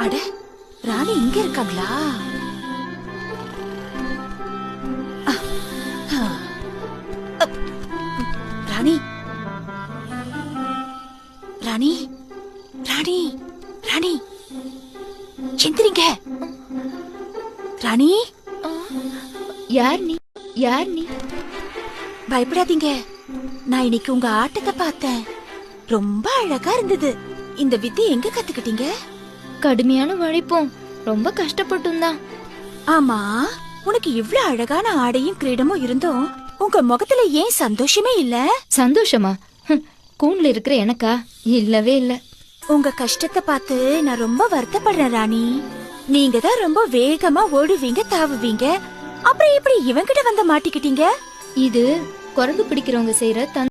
அட, ராணி இங்க இருக்காங்களா? ராணி ராணி ராணி ராணி எந்திரிங்க. ராணி, யார் நீ? யார் நீ? பயப்படாதீங்க. நான் இன்னைக்கு உங்க ஆட்டத்தை பார்த்தேன். ரொம்ப அழகா இருந்தது. இந்த வித்தை எங்க கத்துக்கிட்டீங்க? கடுமையான உழைப்போம், ரொம்ப கஷ்டப்பட்டும் தான். ஆமா, உனக்கு இவ்ளோ அழகான ஆடையும் கிரீடமும் இருந்தும் உங்க முகத்துல ஏன் சந்தோஷமே இல்ல? சந்தோஷமா? கூண்ல இருக்கிற எனக்கா? இல்லவே இல்ல. உங்க கஷ்டத்தை பார்த்து நான் ரொம்ப வருத்தப்படுறேன் ராணி. நீங்க தான் ரொம்ப வேகமா ஓடுவீங்க, தாவுவீங்க. அப்புறம் இப்படி இவங்கிட்ட வந்து மாட்டிக்கிட்டீங்க. இது குரங்கு பிடிக்கிறவங்க செய்யற